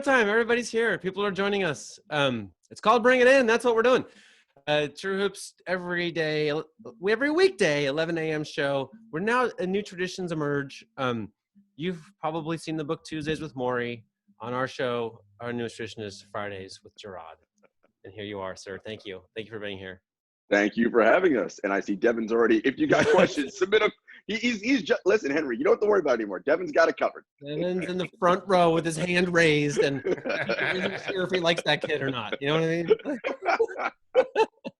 Time. Everybody's here. People are joining us. It's called Bring It In. That's what we're doing. True Hoops every day, every weekday, 11 a.m. show. We're now new traditions emerge. You've probably seen the book Tuesdays with Maury. On our show, our newest tradition is Fridays with Jarod. And here you are, sir. Thank you. Thank you for being here. Thank you for having us. And I see Devin's already. If you got questions, submit them. He's just listen, Henry. You don't have to worry about it anymore. Devin's got it covered. Devin's in the front row with his hand raised, and he isn't sure if he likes that kid or not. You know what I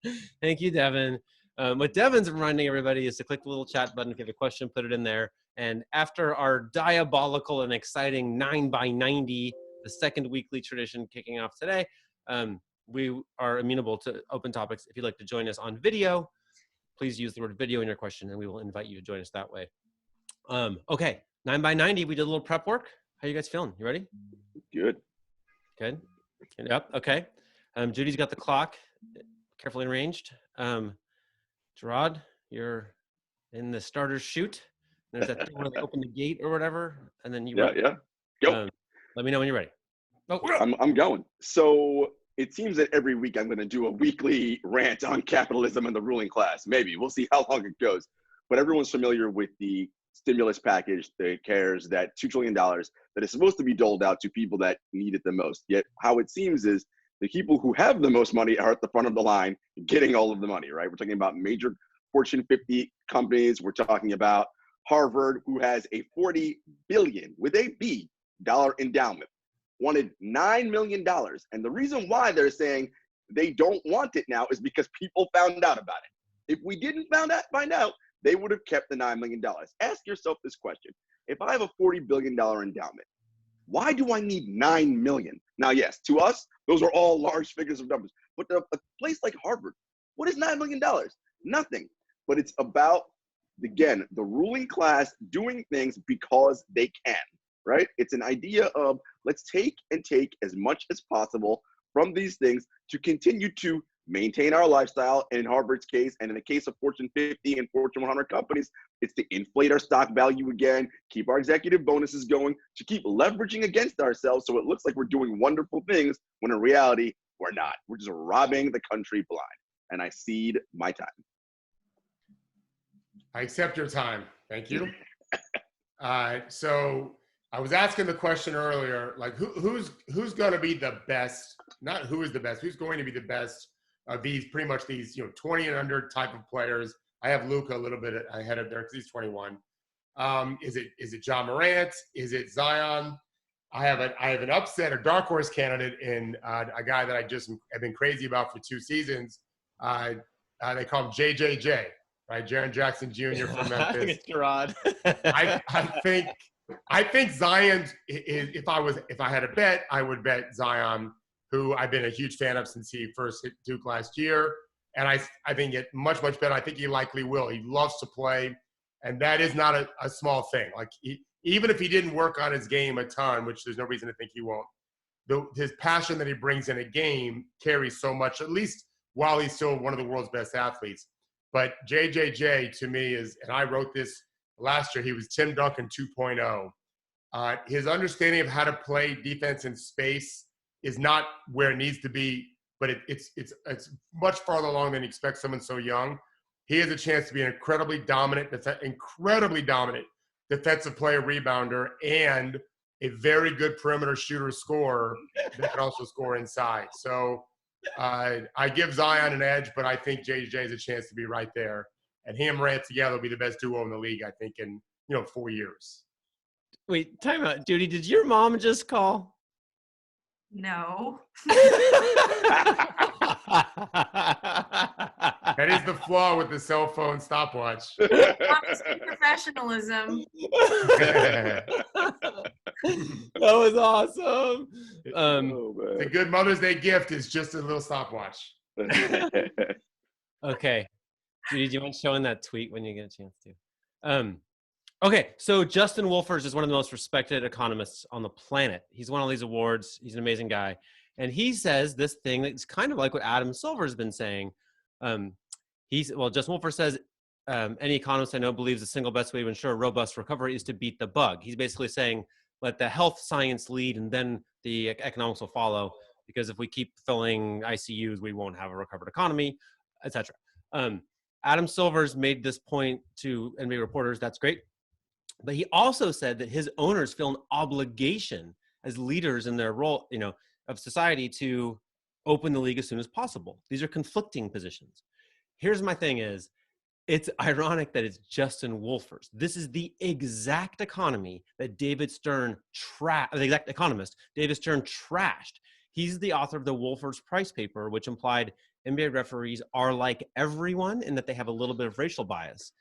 mean? Thank you, Devin. What Devin's reminding everybody is to click the little chat button if you have a question, put it in there. And after our diabolical and exciting 9x90, the second weekly tradition kicking off today, we are amenable to open topics. If you'd like to join us on video, please use the word video in your question, and we will invite you to join us that way. Okay, 9x90, we did a little prep work. How you guys feeling? You ready? Good. Good. Yep. Okay. Judy's got the clock carefully arranged. Jarod, you're in the starter's chute. There's that thing where they open the gate or whatever, and then you. Yeah. Go. Let me know when you're ready. Oh, I'm going. So it seems that every week I'm going to do a weekly rant on capitalism and the ruling class. Maybe we'll see how long it goes. But everyone's familiar with the stimulus package, the CARES, that $2 trillion that is supposed to be doled out to people that need it the most. Yet how it seems is the people who have the most money are at the front of the line getting all of the money, right? We're talking about major Fortune 50 companies. We're talking about Harvard, who has a $40 billion with a B dollar endowment, wanted $9 million. And the reason why they're saying they don't want it now is because people found out about it. If we didn't find out, they would have kept the $9 million. Ask yourself this question. If I have a $40 billion endowment, why do I need $9 million? Now, yes, to us, those are all large figures of numbers. But a place like Harvard, what is $9 million? Nothing. But it's about, again, the ruling class doing things because they can, right? It's an idea of let's take as much as possible from these things to continue to maintain our lifestyle. And in Harvard's case, and in the case of Fortune 50 and Fortune 100 companies, it's to inflate our stock value again, keep our executive bonuses going, to keep leveraging against ourselves so it looks like we're doing wonderful things when in reality, we're not. We're just robbing the country blind. And I cede my time. I accept your time. Thank you. So I was asking the question earlier, like who's going to be the best, not who is the best, who's going to be the best of these, pretty much these, 20 and under type of players. I have Luka a little bit ahead of there because he's 21. Is it Ja Morant? Is it Zion? I have an upset, a dark horse candidate in a guy that I just have been crazy about for 2 seasons. They call him JJJ, right? Jaren Jackson Jr. from Memphis. Jarod. I think Zion is, if I had a bet, I would bet Zion, who I've been a huge fan of since he first hit Duke last year. And I think it much better. I think he likely will. He loves to play. And that is not a small thing. Like even if he didn't work on his game a ton, which there's no reason to think he won't, his passion that he brings in a game carries so much, at least while he's still one of the world's best athletes. But JJJ to me is, and I wrote this last year, he was Tim Duncan 2.0. His understanding of how to play defense in space is not where it needs to be, but it's much farther along than you expect someone so young. He has a chance to be an incredibly dominant defensive player, rebounder, and a very good perimeter shooter scorer that can also score inside. So I give Zion an edge, but I think JJ has a chance to be right there. And he and Morant together will be the best duo in the league, I think, in 4 years. Wait, time out. Judy, did your mom just call? No. That is the flaw with the cell phone stopwatch. Professionalism. That was awesome. The good Mother's Day gift is just a little stopwatch. Okay. Judy, do you mind showing that tweet when you get a chance to? Okay, so Justin Wolfers is one of the most respected economists on the planet. He's won all these awards. He's an amazing guy. And he says this thing that's kind of like what Adam Silver's been saying. Justin Wolfers says, any economist I know believes the single best way to ensure a robust recovery is to beat the bug. He's basically saying let the health science lead, and then the economics will follow. Because if we keep filling ICUs, we won't have a recovered economy, etc. Adam Silver's made this point to NBA reporters. That's great. But he also said that his owners feel an obligation as leaders in their role, of society to open the league as soon as possible. These are conflicting positions. Here's my thing is, it's ironic that it's Justin Wolfers. This is the exact economy that the exact economist David Stern trashed. He's the author of the Wolfers Price paper, which implied NBA referees are like everyone and that they have a little bit of racial bias.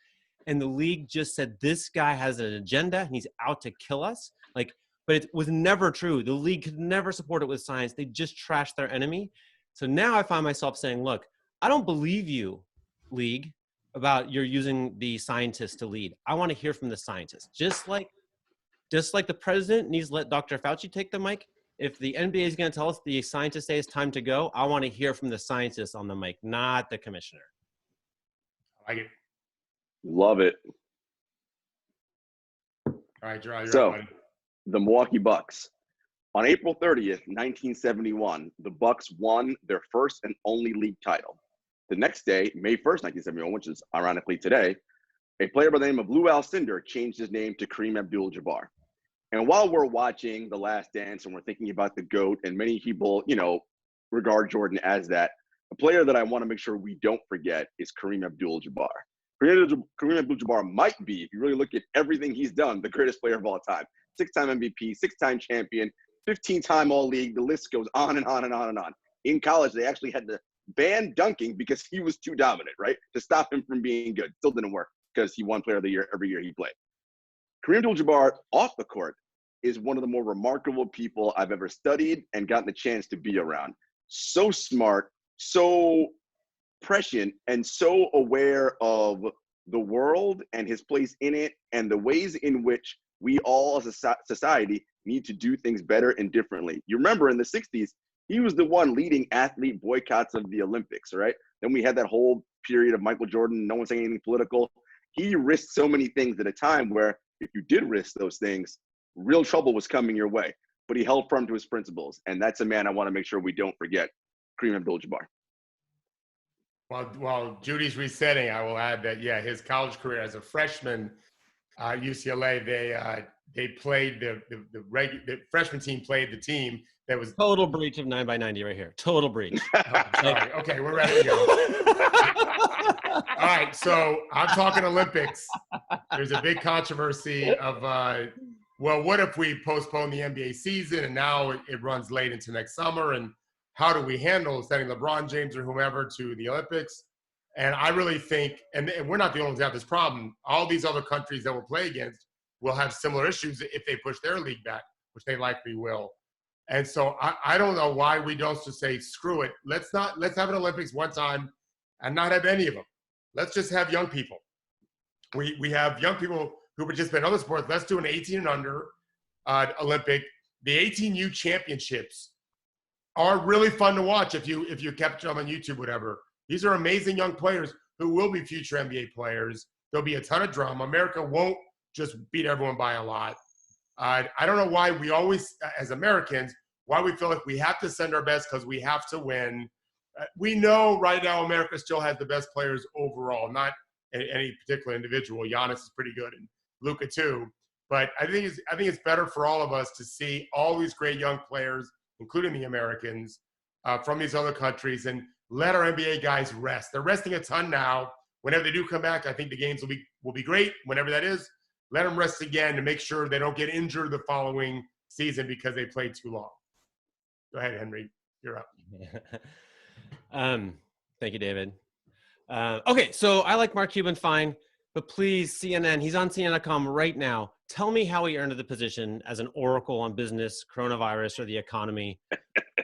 And the league just said, this guy has an agenda and he's out to kill us. But it was never true. The league could never support it with science. They just trashed their enemy. So now I find myself saying, look, I don't believe you, league, about you're using the scientists to lead. I want to hear from the scientists. Just like the president needs to let Dr. Fauci take the mic. If the NBA is going to tell us the scientists say it's time to go, I want to hear from the scientists on the mic, not the commissioner. I like it. Love it. All right, Jarod, So, the Milwaukee Bucks. On April 30th, 1971, the Bucks won their first and only league title. The next day, May 1st, 1971, which is ironically today, a player by the name of Lou Alcindor changed his name to Kareem Abdul-Jabbar. And while we're watching The Last Dance and we're thinking about the GOAT, and many people, regard Jordan as that, a player that I want to make sure we don't forget is Kareem Abdul-Jabbar. Kareem Abdul-Jabbar might be, if you really look at everything he's done, the greatest player of all time. 6-time MVP, 6-time champion, 15-time All-League. The list goes on and on and on and on. In college, they actually had to ban dunking because he was too dominant, right? To stop him from being good. Still didn't work because he won Player of the Year every year he played. Kareem Abdul-Jabbar off the court is one of the more remarkable people I've ever studied and gotten the chance to be around. So smart, so prescient, and so aware of the world and his place in it and the ways in which we all as a society need to do things better and differently. You remember in the 60s, he was the one leading athlete boycotts of the Olympics, right? Then we had that whole period of Michael Jordan, no one saying anything political. He risked so many things at a time where if you did risk those things, real trouble was coming your way. But he held firm to his principles. And that's a man I want to make sure we don't forget, Kareem Abdul-Jabbar. While Judy's resetting, I will add that, his college career as a freshman at UCLA, they played the freshman team played the team that was total breach of 9x90 right here. Total breach. Sorry. Okay, we're ready to go. All right, so I'm talking Olympics. There's a big controversy of, what if we postpone the NBA season and now it runs late into next summer? And how do we handle sending LeBron James or whomever to the Olympics? And I really think, and we're not the only ones that have this problem, all these other countries that we'll play against will have similar issues if they push their league back, which they likely will. And so I don't know why we don't just say, screw it. Let's have an Olympics one time and not have any of them. Let's just have young people. We have young people who participate in other sports. Let's do an 18 and under Olympic. The 18U championships are really fun to watch if you capture them on YouTube, whatever. These are amazing young players who will be future NBA players. There'll be a ton of drama. America won't just beat everyone by a lot. I don't know why we always, as Americans, why we feel like we have to send our best because we have to win. We know right now America still has the best players overall, not any particular individual. Giannis is pretty good, and Luka too. But I think it's better for all of us to see all these great young players, including the Americans, from these other countries, and let our NBA guys rest. They're resting a ton now. Whenever they do come back, I think the games will be great. Whenever that is, let them rest again to make sure they don't get injured the following season because they played too long. Go ahead, Henry. You're up. Thank you, David. Okay, so I like Mark Cuban fine, but please, CNN, he's on CNN.com right now. Tell me how he earned the position as an oracle on business, coronavirus, or the economy.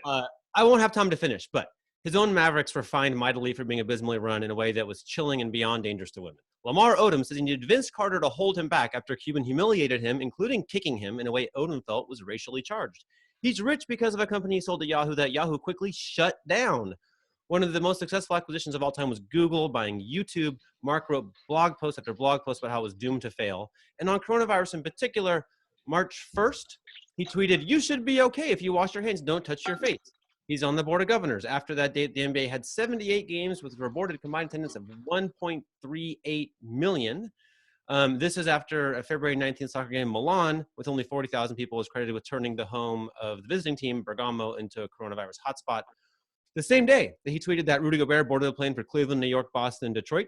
I won't have time to finish, but his own Mavericks were fined mightily for being abysmally run in a way that was chilling and beyond dangerous to women. Lamar Odom says he needed Vince Carter to hold him back after Cuban humiliated him, including kicking him in a way Odom felt was racially charged. He's rich because of a company he sold to Yahoo that Yahoo quickly shut down. One of the most successful acquisitions of all time was Google buying YouTube. Mark wrote blog post after blog post about how it was doomed to fail. And on coronavirus in particular, March 1st, he tweeted, "You should be okay if you wash your hands. Don't touch your face." He's on the board of governors. After that date, the NBA had 78 games with reported combined attendance of 1.38 million. This is after a February 19th soccer game in Milan with only 40,000 people was credited with turning the home of the visiting team, Bergamo, into a coronavirus hotspot. The same day that he tweeted that, Rudy Gobert boarded the plane for Cleveland, New York, Boston, and Detroit.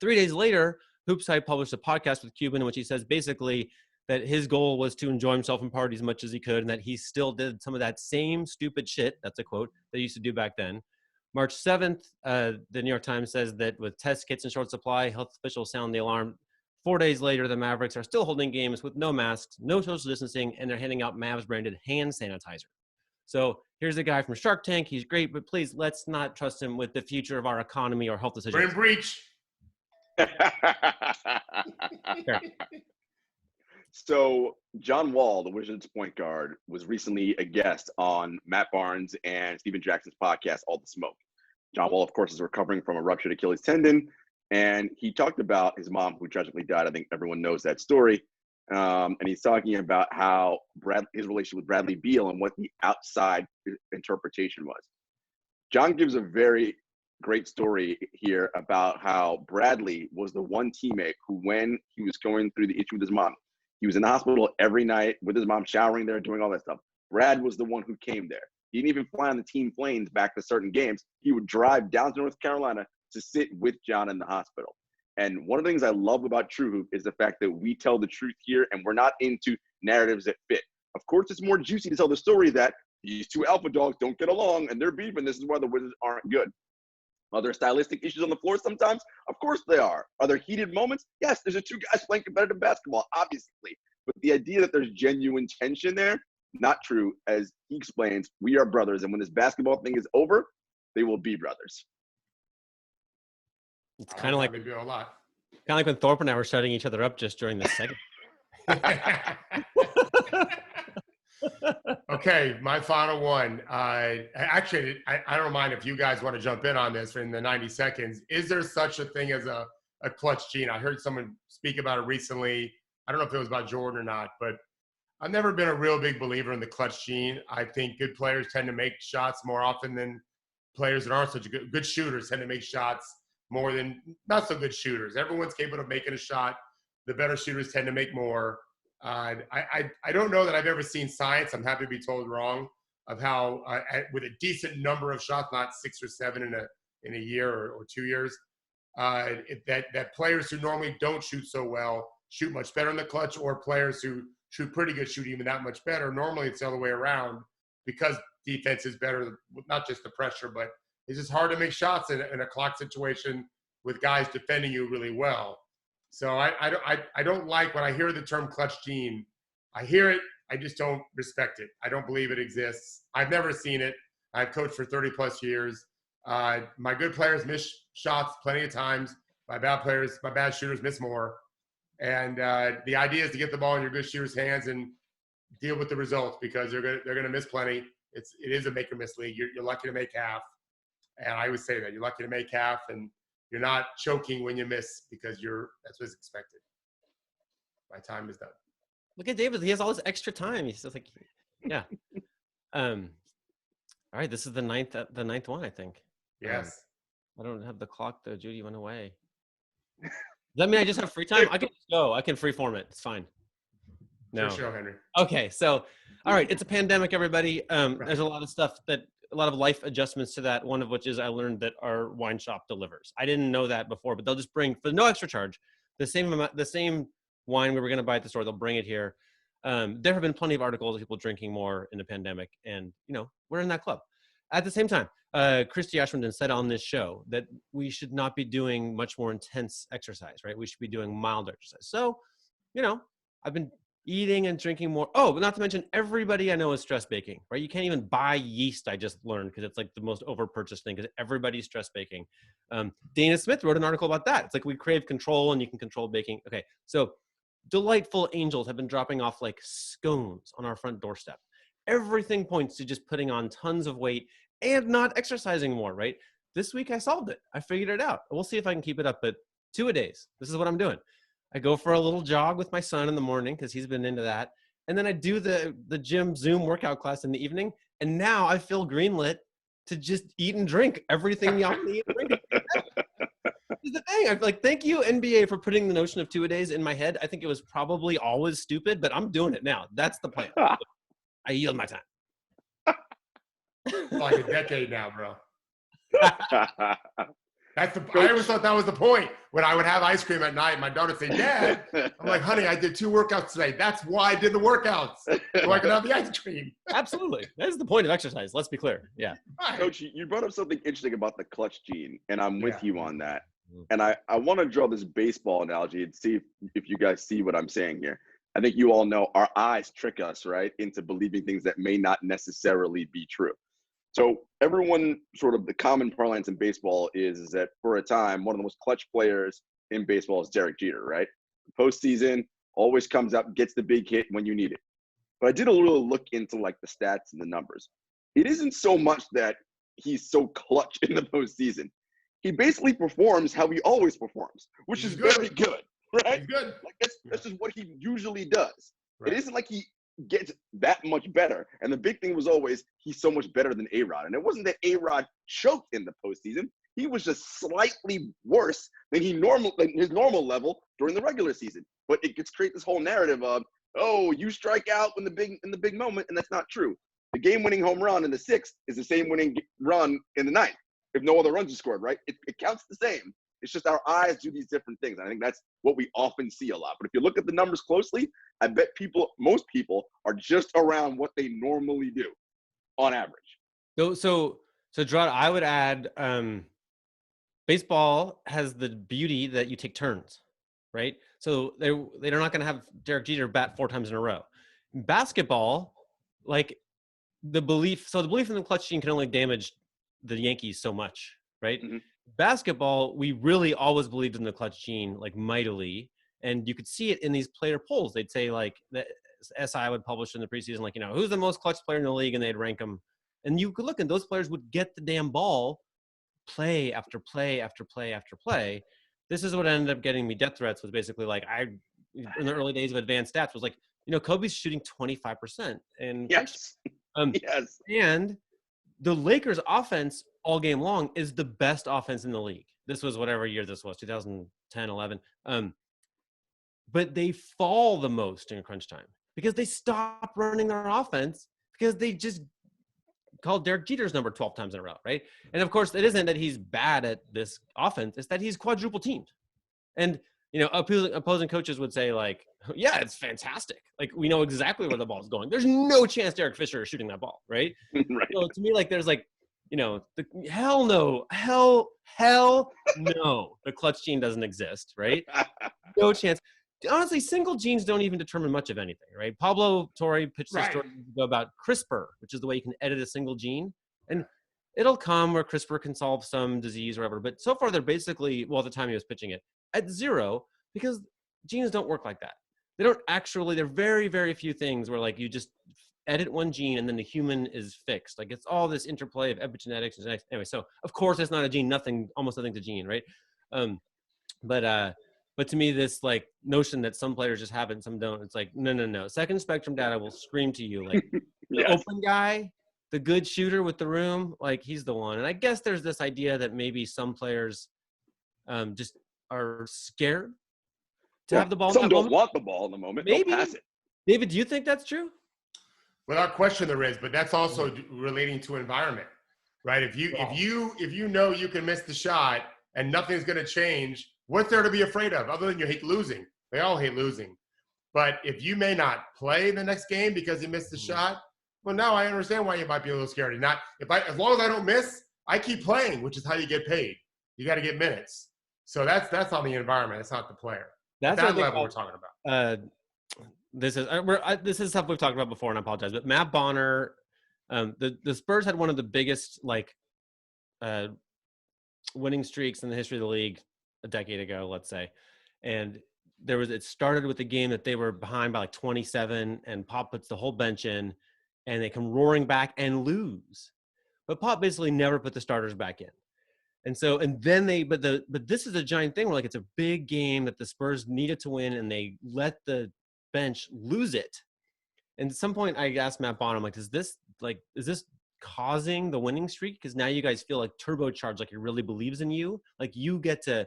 3 days later, Hoopside published a podcast with Cuban in which he says basically that his goal was to enjoy himself and party as much as he could, and that he still did some of that same stupid shit, that's a quote, that he used to do back then. March 7th, the New York Times says that with test kits in short supply, health officials sound the alarm. 4 days later, the Mavericks are still holding games with no masks, no social distancing, and they're handing out Mavs-branded hand sanitizer. So here's a guy from Shark Tank. He's great, but please, let's not trust him with the future of our economy or health decisions. We're in breach. So John Wall, the Wizards point guard, was recently a guest on Matt Barnes and Steven Jackson's podcast, All the Smoke. John Wall, of course, is recovering from a ruptured Achilles tendon, and he talked about his mom, who tragically died. I think everyone knows that story. And he's talking about how his relationship with Bradley Beal and what the outside interpretation was. John gives a very great story here about how Bradley was the one teammate who, when he was going through the issue with his mom, he was in the hospital every night with his mom, showering there, doing all that stuff. Brad was the one who came there. He didn't even fly on the team planes back to certain games. He would drive down to North Carolina to sit with John in the hospital. And one of the things I love about TrueHoop is the fact that we tell the truth here, and we're not into narratives that fit. Of course, it's more juicy to tell the story that these two alpha dogs don't get along and they're beefing. This is why the Wizards aren't good. Are there stylistic issues on the floor sometimes? Of course they are. Are there heated moments? Yes, there's two guys playing competitive basketball, obviously. But the idea that there's genuine tension there, not true. As he explains, we are brothers, and when this basketball thing is over, they will be brothers. It's kind of like we do a lot. Kind of like when Thorpe and I were shutting each other up just during this segment. Okay, my final one. Actually, I don't mind if you guys want to jump in on this in the 90 seconds. Is there such a thing as a clutch gene? I heard someone speak about it recently. I don't know if it was about Jordan or not, but I've never been a real big believer in the clutch gene. I think good players tend to make shots more often than players that aren't such good shooters tend to make shots more than not so good shooters. Everyone's capable of making a shot. The better shooters tend to make more. I don't know that I've ever seen science, I'm happy to be told wrong, of how with a decent number of shots, not 6 or 7 in a year or 2 years, that players who normally don't shoot so well shoot much better in the clutch, or players who shoot pretty good shoot even that much better. Normally it's the other way around because defense is better, not just the pressure, but it's just hard to make shots in a clock situation with guys defending you really well. So I don't like when I hear the term clutch gene. I hear it. I just don't respect it. I don't believe it exists. I've never seen it. I've coached for 30 plus years. My good players miss shots plenty of times. My bad shooters miss more. And the idea is to get the ball in your good shooters' hands and deal with the results, because they're gonna miss plenty. It is a make or miss league. You're lucky to make half, and I always say that you're lucky to make half, and you're not choking when you miss because that's what's expected. My time is done. Look at David. He has all this extra time. He's just like, yeah. All right. This is the ninth one, I think. Yes. I don't have the clock though. Judy went away. Does that mean I just have free time? I can just go. I can freeform it. It's fine. No. Sure, Henry. Okay. So, all right. It's a pandemic, everybody. There's a lot of stuff a lot of life adjustments to that. One of which is I learned that our wine shop delivers. I didn't know that before, but they'll just bring, for no extra charge, the same wine we were going to buy at the store. They'll bring it here. There have been plenty of articles of people drinking more in the pandemic, and we're in that club. At the same time, Christy Ashwindon said on this show that we should not be doing much more intense exercise, right? We should be doing mild exercise. So, I've been eating and drinking more. Oh, but not to mention everybody I know is stress baking, right? You can't even buy yeast, I just learned, because it's like the most over-purchased thing, because everybody's stress baking. Dana Smith wrote an article about that. It's like we crave control and you can control baking. Okay, so delightful angels have been dropping off like scones on our front doorstep. Everything points to just putting on tons of weight and not exercising more, right? This week I solved it. I figured it out. We'll see if I can keep it up, but 2 a days. This is what I'm doing. I go for a little jog with my son in the morning because he's been into that. And then I do the gym Zoom workout class in the evening. And now I feel greenlit to just eat and drink everything y'all can eat and drink. This is the thing. I'm like, thank you, NBA, for putting the notion of 2-a-days in my head. I think it was probably always stupid, but I'm doing it now. That's the plan. I yield my time. Like a decade now, bro. I always thought that was the point. When I would have ice cream at night, my daughter would say, Dad, I'm like, honey, I did 2 workouts today. That's why I did the workouts. So I could have the ice cream. Absolutely. That is the point of exercise. Let's be clear. Yeah. Right. Coach, you brought up something interesting about the clutch gene, and I'm with you on that. And I want to draw this baseball analogy and see if you guys see what I'm saying here. I think you all know our eyes trick us, right, into believing things that may not necessarily be true. So everyone, sort of the common parlance in baseball is that for a time, one of the most clutch players in baseball is Derek Jeter, right? Postseason, always comes up, gets the big hit when you need it. But I did a little look into like the stats and the numbers. It isn't so much that he's so clutch in the postseason. He basically performs how he always performs, which is very good, right? He's good. Like that's just what he usually does. Right. It isn't like he gets that much better. And the big thing was always he's so much better than A-Rod. And it wasn't that A-Rod choked in the postseason. He was just slightly worse than his normal level during the regular season. But it gets create this whole narrative of, oh, you strike out in the big moment, and that's not true. The game-winning home run in the 6th is the same winning run in the 9th. If no other runs are scored, right? It counts the same. It's just our eyes do these different things. And I think that's what we often see a lot. But if you look at the numbers closely, I bet most people are just around what they normally do on average. So Jarod, I would add baseball has the beauty that you take turns, right? So they're not going to have Derek Jeter bat 4 times in a row. Basketball, like the belief in the clutch gene can only damage the Yankees so much, right? Mm-hmm. Basketball, we really always believed in the clutch gene, like mightily. And you could see it in these player polls. They'd say like the SI would publish in the preseason, like, who's the most clutch player in the league? And they'd rank them. And you could look and those players would get the damn ball play after play after play after play. This is what ended up getting me death threats was basically like, in the early days of advanced stats was like, Kobe's shooting 25%. And yes. Yes. And the Lakers offense all game long is the best offense in the league. This was whatever year this was, 2010, 11. But they fall the most in crunch time because they stop running their offense because they just called Derek Jeter's number 12 times in a row, right? And of course, it isn't that he's bad at this offense. It's that he's quadruple teamed. And, opposing coaches would say like, yeah, it's fantastic. Like we know exactly where the ball's going. There's no chance Derek Fisher is shooting that ball, right? Right. So to me, like there's like, hell no, the clutch gene doesn't exist, right? No chance. Honestly, single genes don't even determine much of anything, right? Pablo Torre pitched a story about CRISPR, which is the way you can edit a single gene. And it'll come where CRISPR can solve some disease or whatever. But so far, they're basically, at the time he was pitching it, at 0 because genes don't work like that. They don't actually, there are very, very few things where like you just edit one gene and then the human is fixed. Like it's all this interplay of epigenetics and genetics. Anyway, so of course it's not a gene, almost nothing to gene, right? But to me, this like notion that some players just have it and some don't, it's like, no. Second spectrum data will scream to you like the open guy, the good shooter with the room, like he's the one. And I guess there's this idea that maybe some players just are scared to have the ball. Some don't want the ball in the moment. Maybe. They'll pass it. David, do you think that's true? Without question, there is, but that's also relating to environment, right? If you know you can miss the shot and nothing's going to change, what's there to be afraid of other than you hate losing? They all hate losing. But if you may not play the next game because you missed the shot, well, now I understand why you might be a little scared. As long as I don't miss, I keep playing, which is how you get paid. You got to get minutes. So that's on the environment. It's not the player. That's that level we're talking about. This is stuff we've talked about before, and I apologize. But Matt Bonner, the Spurs had one of the biggest winning streaks in the history of the league a decade ago, let's say, and it started with the game that they were behind by like 27, and Pop puts the whole bench in, and they come roaring back and lose. But Pop basically never put the starters back in. And so, and then but this is a giant thing where like, it's a big game that the Spurs needed to win and they let the bench lose it. And at some point I asked Matt Bonham, like, is this causing the winning streak? Because now you guys feel like turbocharged, like he really believes in you. Like you get to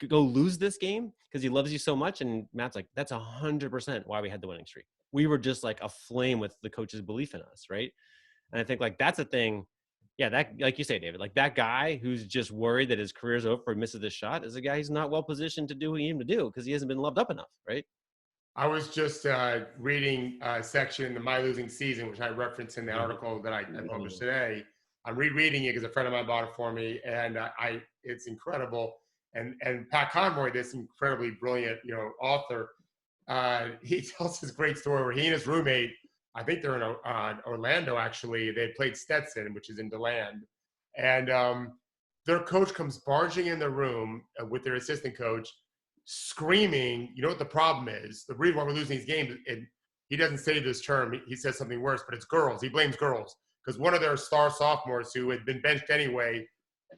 go lose this game because he loves you so much. And Matt's like, that's 100% why we had the winning streak. We were just like aflame with the coach's belief in us, right? And I think like that's a thing. Yeah, that, like you say, David, like that guy who's just worried that his career's over if he misses this shot is a guy who's not well positioned to do what he needs to do because he hasn't been loved up enough, right? I was just reading a section in the My Losing Season, which I referenced in the article that I published today. I'm rereading it because a friend of mine bought it for me, and it's incredible. And Pat Conroy, this incredibly brilliant, author, he tells this great story where he and his roommate, I think they're in Orlando actually, they had played Stetson, which is in DeLand, and their coach comes barging in the room with their assistant coach, screaming, you know what the problem is? The reason why we're losing these games, and he doesn't say this term, he says something worse, but it's girls. He blames girls because one of their star sophomores who had been benched anyway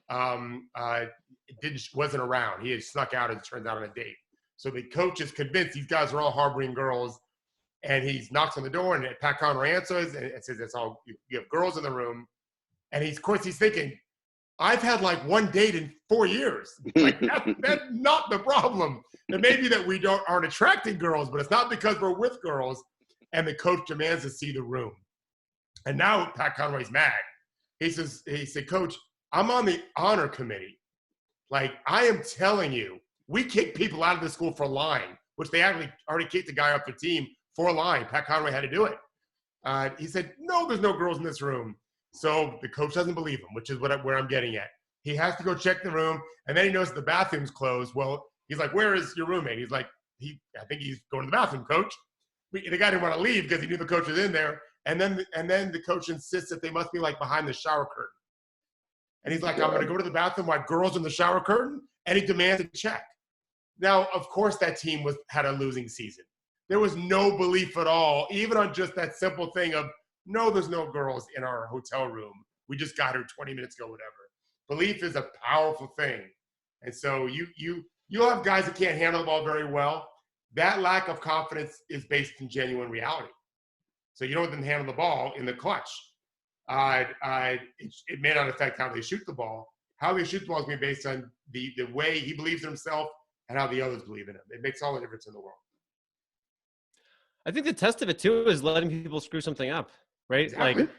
wasn't around. He had snuck out, as it turns out, on a date. So the coach is convinced these guys are all harboring girls, and he knocks on the door, and Pat Conroy answers, and it says, "It's all you have girls in the room," and of course he's thinking, I've had like one date in 4 years. Like that's not the problem. It may be that we aren't attracting girls, but it's not because we're with girls. And the coach demands to see the room. And now Pat Conroy's mad. He said, Coach, I'm on the honor committee. Like I am telling you, we kick people out of the school for lying, which they actually already kicked the guy off their team for lying. Pat Conroy had to do it. He said, no, there's no girls in this room. So the coach doesn't believe him, which is where I'm getting at. He has to go check the room, and then he knows the bathroom's closed. Well, he's like, where is your roommate? He's like, I think he's going to the bathroom, coach. The guy didn't want to leave because he knew the coach was in there. And then the coach insists that they must be like behind the shower curtain. And he's like, I'm going to go to the bathroom while girls in the shower curtain. And he demands a check. Now, of course, that team had a losing season. There was no belief at all, even on just that simple thing of, no, there's no girls in our hotel room. We just got here 20 minutes ago, whatever. Belief is a powerful thing. And so you'll have guys that can't handle the ball very well. That lack of confidence is based in genuine reality. So you don't let them handle the ball in the clutch. It may not affect how they shoot the ball. How they shoot the ball is going to be based on the way he believes in himself and how the others believe in him. It makes all the difference in the world. I think the test of it, too, is letting people screw something up, right? Exactly. Like,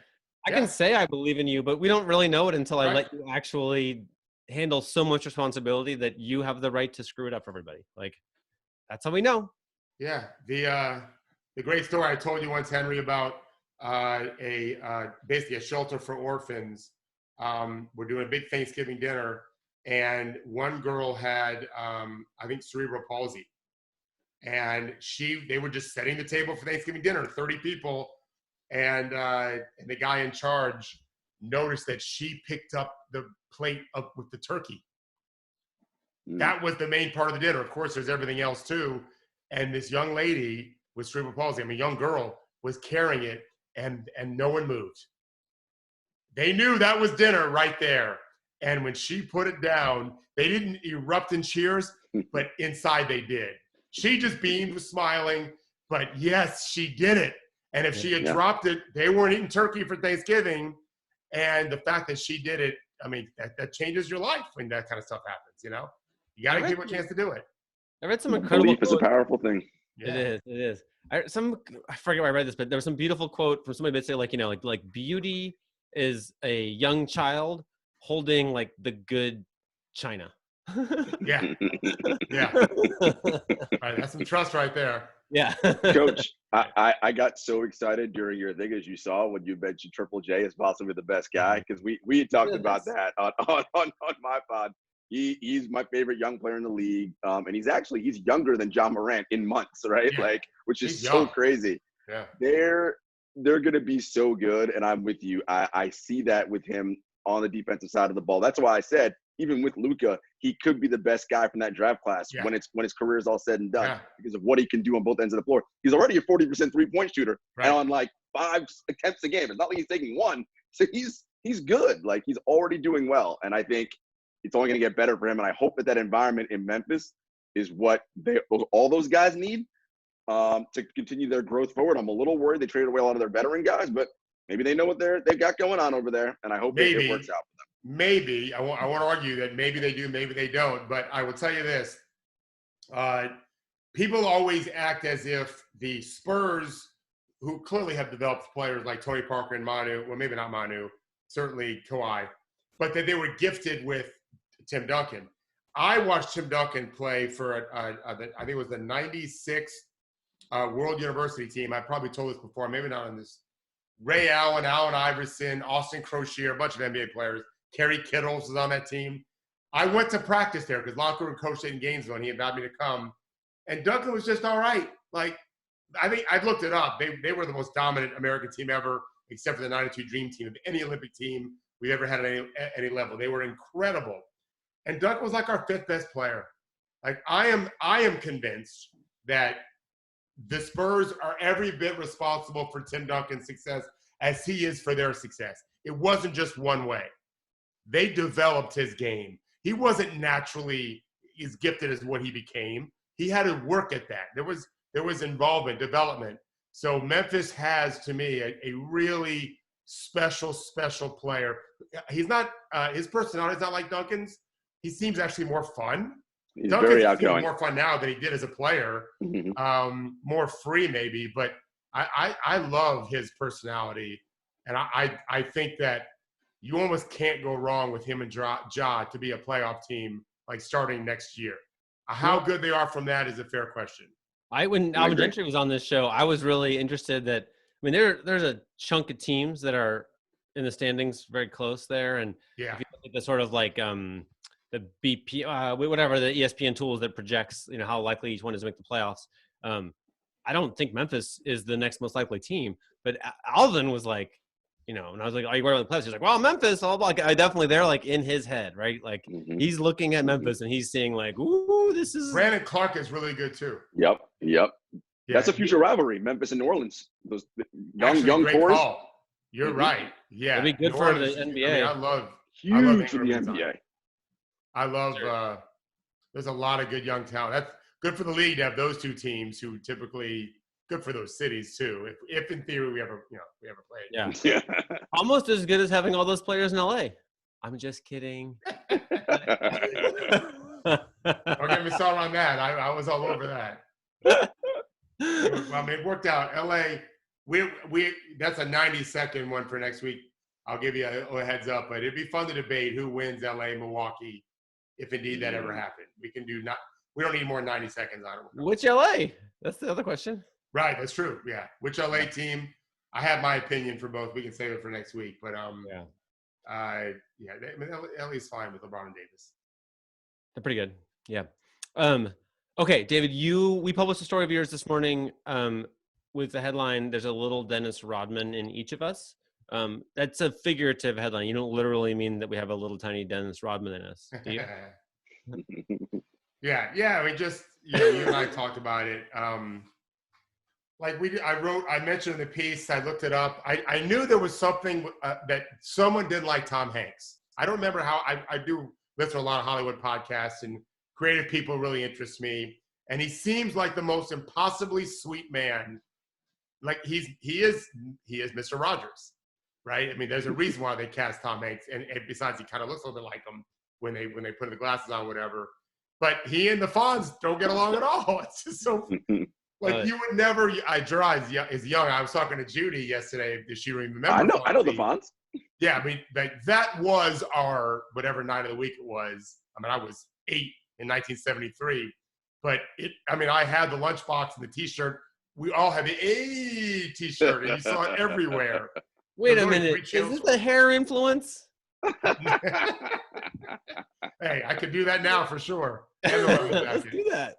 I can say I believe in you, but we don't really know it until I let you actually handle so much responsibility that you have the right to screw it up for everybody. Like, that's how we know. Yeah. The great story I told you once, Henry, about basically a shelter for orphans. We're doing a big Thanksgiving dinner, and one girl had, I think, cerebral palsy. And they were just setting the table for Thanksgiving dinner, 30 people. And the guy in charge noticed that she picked up the plate with the turkey. That was the main part of the dinner. Of course, there's everything else too. And this young lady with cerebral palsy, a young girl, was carrying it, and no one moved. They knew that was dinner right there. And when she put it down, they didn't erupt in cheers, but inside they did. She just beamed, was smiling, but yes, she did it. And if she had dropped it, they weren't eating turkey for Thanksgiving. And the fact that she did it, that changes your life when that kind of stuff happens, You got to give people a chance to do it. I read some incredible belief is a powerful thing. Yeah. It is. I forget where I read this, but there was some beautiful quote from somebody that said, like beauty is a young child holding like the good china. Yeah. Right, that's some trust right there. Yeah. Coach, I got so excited during your thing, as you saw, when you mentioned Triple J as possibly the best guy, because we had talked about that on my pod. He's my favorite young player in the league, and he's younger than John Morant in months, right? Yeah. Which is so crazy. Yeah, they're gonna be so good, and I'm with you. I see that with him on the defensive side of the ball. That's why I said, even with Luka, he could be the best guy from that draft class when his career is all said and done because of what he can do on both ends of the floor. He's already a 40% three-point shooter, and on like 5 attempts a game. It's not like he's taking one, so he's good. Like, he's already doing well, and I think it's only going to get better for him. And I hope that environment in Memphis is what all those guys need to continue their growth forward. I'm a little worried they traded away a lot of their veteran guys, but maybe they know what they've got going on over there, and I hope it works out for them. Maybe. I want to argue that maybe they do, maybe they don't. But I will tell you this. People always act as if the Spurs, who clearly have developed players like Tony Parker and Manu, well, maybe not Manu, certainly Kawhi, but that they were gifted with Tim Duncan. I watched Tim Duncan play for, I think it was the 96 World University team. I probably told this before, maybe not on this. Ray Allen, Allen Iverson, Austin Crocier, a bunch of NBA players. Kerry Kittles was on that team. I went to practice there because Lon Kruger coached it in Gainesville, and he invited me to come. And Duncan was just all right. Like, I think I looked it up. They were the most dominant American team ever, except for the '92 Dream Team, of any Olympic team we ever had at any level. They were incredible. And Duncan was like our fifth best player. Like, I am convinced that the Spurs are every bit responsible for Tim Duncan's success as he is for their success. It wasn't just one way. They developed his game. He wasn't naturally as gifted as what he became. He had to work at that. There was involvement, development. So Memphis has, to me, a really special player. He's not his personality is not like Duncan's. He seems actually more fun. He's Duncan's very outgoing. more fun now than he did as a player. Mm-hmm. More free maybe, but I love his personality, and I think that you almost can't go wrong with him and Ja to be a playoff team like starting next year. How good they are from that is a fair question. When Alvin Gentry was on this show, I was really interested that, I mean, there's a chunk of teams that are in the standings very close there. And yeah, if you look at the sort of like the BP, whatever, the ESPN tools that projects, how likely each one is to make the playoffs. I don't think Memphis is the next most likely team, but Alvin was like, and I was like, "Are you worried about the playoffs?" He's like, "Well, Memphis." Like, I definitely, they're like in his head, right? Like he's looking at Memphis and he's seeing like, "Ooh, this is." Brandon Clark is really good too. Yep. Yeah, That's a future rivalry, Memphis and New Orleans. Those young great cores. Call. You're right. Yeah, it'd be good New for Orleans, the NBA. I mean, I love Huge for the Ingram NBA. I love. There's a lot of good young talent. That's good for the league to have those two teams who typically. Good for those cities too. If in theory we ever played. Yeah. Almost as good as having all those players in LA. I'm just kidding. Don't get me started on that. I was all over that. I mean, it worked out. LA, we that's a 90-second one for next week. I'll give you a heads up, but it'd be fun to debate who wins LA, Milwaukee, if indeed that ever happened. We don't need more than 90 seconds on it. Which LA? That's the other question. Right, that's true. Yeah. Which LA team? I have my opinion for both. We can save it for next week. But LA's fine with LeBron and Davis. They're pretty good. Yeah. Okay, David, we published a story of yours this morning with the headline, "There's a little Dennis Rodman in each of us." That's a figurative headline. You don't literally mean that we have a little tiny Dennis Rodman in us, do you? Yeah. We just you and I talked about it. I mentioned in the piece, I looked it up. I knew there was something that someone didn't like Tom Hanks. I don't remember how. I do listen to a lot of Hollywood podcasts, and creative people really interest me. And he seems like the most impossibly sweet man. Like he is Mr. Rogers, right? I mean, there's a reason why they cast Tom Hanks, and besides, he kind of looks a little bit like him when they put the glasses on, whatever. But he and the Fonz don't get along at all. It's just so. Like you would never. Gerard is young. I was talking to Judy yesterday. Does she remember? I know the Fonz. Yeah, I mean, that was our whatever night of the week it was. I mean, I was 8 in 1973, but I had the lunchbox and the T-shirt. We all had the A T-shirt, and you saw it everywhere. Wait a minute, is this the hair influence? Hey, I could do that now for sure. Let's do that.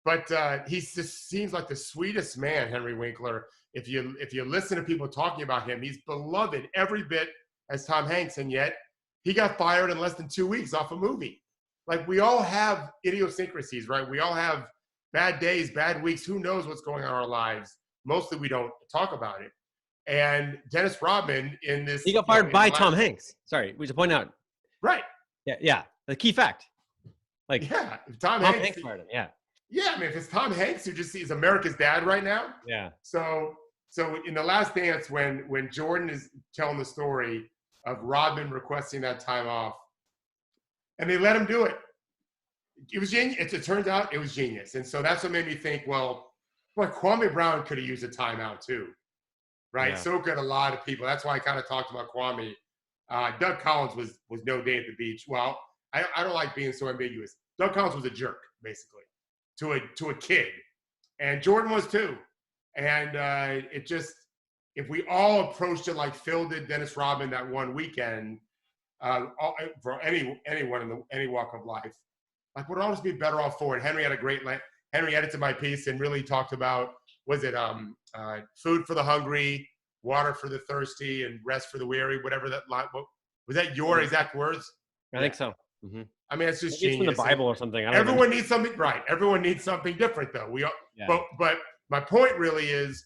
But he just seems like the sweetest man, Henry Winkler. If you listen to people talking about him, he's beloved every bit as Tom Hanks, and yet he got fired in less than 2 weeks off a movie. Like, we all have idiosyncrasies, right? We all have bad days, bad weeks. Who knows what's going on in our lives? Mostly we don't talk about it. And Dennis Rodman in this – He got fired by Tom Hanks. Sorry, we should point out. Right. Yeah. The key fact. Like, Yeah, if Tom Tom Hanks Hanks fired him. Yeah. Yeah, I mean, if it's Tom Hanks who just is America's dad right now. Yeah. So in The Last Dance, when Jordan is telling the story of Rodman requesting that time off, and they let him do it, it was genius. It turns out it was genius, and so that's what made me think. Well, Kwame Brown could have used a timeout too, right? Yeah. So could a lot of people. That's why I kind of talked about Kwame. Doug Collins was no day at the beach. Well, I don't like being so ambiguous. Doug Collins was a jerk, basically, to a kid, and Jordan was too. And it just, if we all approached it like Phil did Dennis Rodman that one weekend, for anyone in any walk of life, like we'd all just be better off for it. Henry edited my piece and really talked about, food for the hungry, water for the thirsty, and rest for the weary, whatever that line, was that your exact words? I think so. Mm-hmm. I mean, it's just Maybe genius. It's in the Bible or something. I don't Everyone needs something, right? Everyone needs something different, though. But my point really is,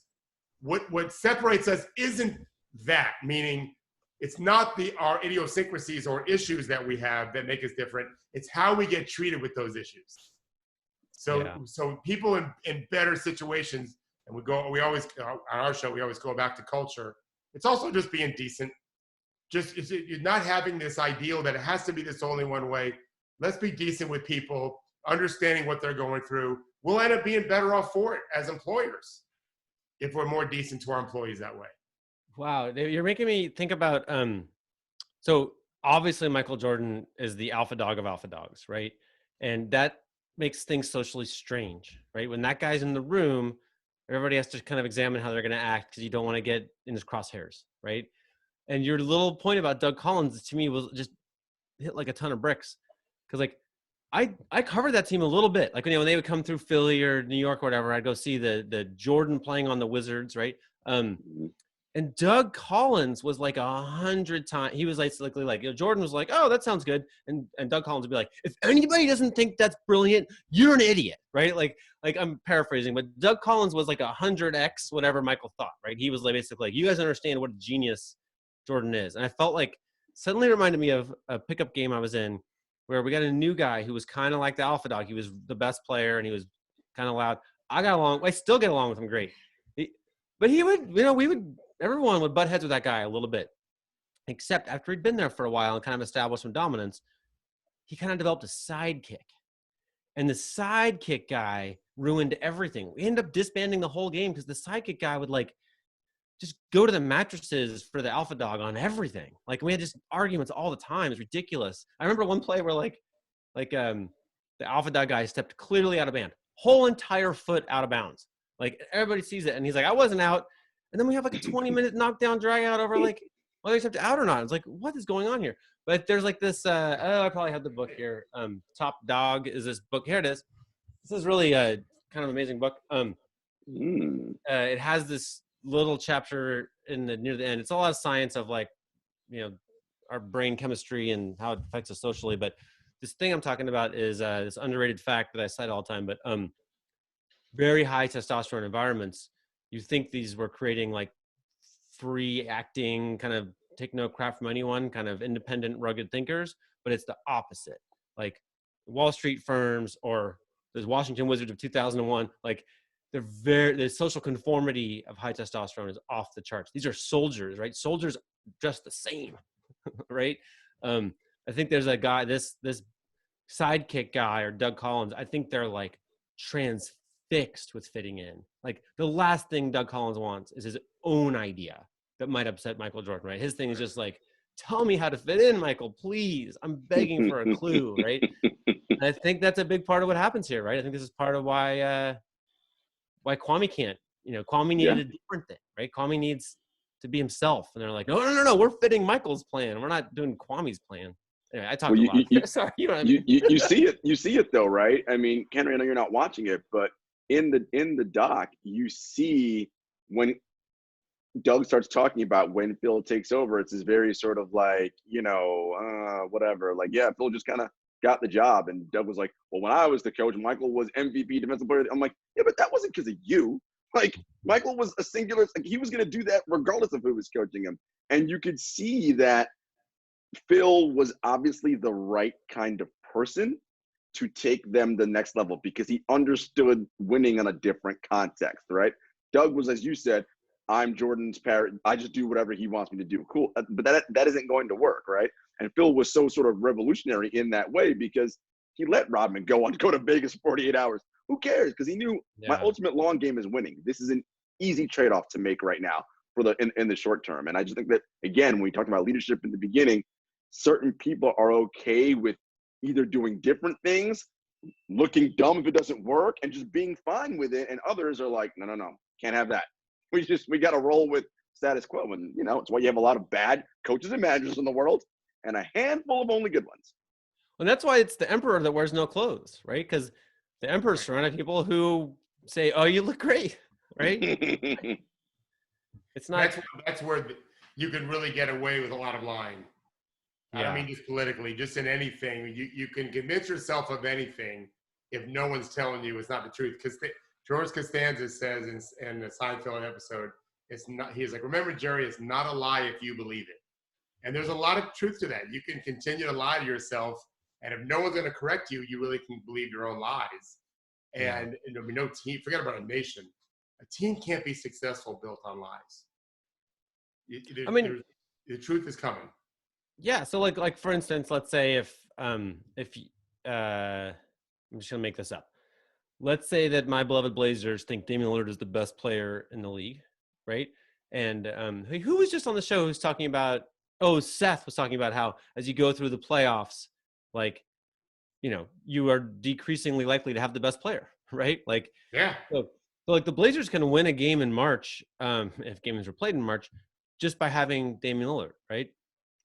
what separates us isn't that. Meaning, it's not our idiosyncrasies or issues that we have that make us different. It's how we get treated with those issues. So people in better situations, and we always on our show we always go back to culture. It's also just being decent. You're not having this ideal that it has to be this only one way. Let's be decent with people, understanding what they're going through. We'll end up being better off for it as employers if we're more decent to our employees that way. Wow, you're making me think about. So obviously, Michael Jordan is the alpha dog of alpha dogs, right? And that makes things socially strange, right? When that guy's in the room, everybody has to kind of examine how they're going to act because you don't want to get in his crosshairs, right? And your little point about Doug Collins to me was just hit like a ton of bricks, because like I covered that team a little bit. Like when they would come through Philly or New York or whatever, I'd go see the Jordan playing on the Wizards, right? And Doug Collins was like 100 times. He was basically like, Jordan was like, oh, that sounds good. And Doug Collins would be like, if anybody doesn't think that's brilliant, you're an idiot, right? Like I'm paraphrasing, but Doug Collins was like 100x whatever Michael thought, right? He was like basically like, you guys understand what a genius Jordan is. And I felt like suddenly reminded me of a pickup game I was in where we got a new guy who was kind of like the alpha dog. He was the best player and he was kind of loud. I still get along with him great. But he would, everyone would butt heads with that guy a little bit, except after he'd been there for a while and kind of established some dominance, he kind of developed a sidekick. And the sidekick guy ruined everything. We ended up disbanding the whole game because the sidekick guy would like just go to the mattresses for the alpha dog on everything. Like we had just arguments all the time. It's ridiculous. I remember one play where the alpha dog guy stepped clearly out of bounds, whole entire foot out of bounds. Like everybody sees it and he's like, I wasn't out. And then we have like a 20-minute knockdown drag out over like whether he's out or not. It's like, what is going on here? But there's like this, I probably have the book here. Top Dog is this book. Here it is. This is really a kind of amazing book. It has this little chapter near the end. It's a lot of science of like, our brain chemistry and how it affects us socially. But this thing I'm talking about is this underrated fact that I cite all the time. But very high testosterone environments, you think these were creating like free acting, kind of take no crap from anyone, kind of independent, rugged thinkers, but it's the opposite. Like Wall Street firms or the Washington Wizards of 2001, like the social conformity of high testosterone is off the charts. These are soldiers, right? Soldiers dress the same, right? I think there's a guy, this sidekick guy or Doug Collins, I think they're like transfixed with fitting in. Like the last thing Doug Collins wants is his own idea that might upset Michael Jordan, right? His thing is just like, tell me how to fit in, Michael, please. I'm begging for a clue, right? And I think that's a big part of what happens here, right? I think this is part of why Kwame can't, Kwame needed a different thing, right? Kwame needs to be himself. And they're like, no, we're fitting Michael's plan. We're not doing Kwame's plan. Anyway, I talked a lot. Sorry, you know what I mean? You see it though, right? I mean, Henry, I know you're not watching it, but in the doc, you see when Doug starts talking about when Phil takes over, it's this very sort of like, whatever. Like, yeah, Phil just kind of got the job. And Doug was like, well, when I was the coach, Michael was MVP defensive player. I'm like, yeah, but that wasn't because of you. Like, Michael was a singular, like he was going to do that regardless of who was coaching him. And you could see that Phil was obviously the right kind of person to take them the next level because he understood winning in a different context, right? Doug was, as you said, I'm Jordan's parent. I just do whatever he wants me to do. Cool. But that isn't going to work, right? And Phil was so sort of revolutionary in that way because he let Rodman go to Vegas 48 hours. Who cares? Because he knew my ultimate long game is winning. This is an easy trade-off to make right now for in the short term. And I just think that, again, when we talked about leadership in the beginning, certain people are okay with either doing different things, looking dumb if it doesn't work, and just being fine with it. And others are like, no, can't have that. We got to roll with status quo. And, it's why you have a lot of bad coaches and managers in the world and a handful of only good ones. And that's why it's the emperor that wears no clothes, right? Because the emperor's surrounded people who say, oh, you look great, right? It's not. That's where you can really get away with a lot of lying. I don't mean just politically, just in anything. You can convince yourself of anything if no one's telling you it's not the truth. Because George Costanza says in the Seinfeld episode, he's like, remember, Jerry, it's not a lie if you believe it. And there's a lot of truth to that. You can continue to lie to yourself, and if no one's going to correct you, you really can believe your own lies. And no team, forget about a nation. A team can't be successful built on lies. The truth is coming. Yeah. So like for instance, let's say if I'm just gonna make this up. Let's say that my beloved Blazers think Damian Lillard is the best player in the league, right? And who was just on the show who's talking about? Oh, Seth was talking about how as you go through the playoffs, like, you are decreasingly likely to have the best player, right? Like, So like the Blazers can win a game in March, if games were played in March, just by having Damian Lillard, right?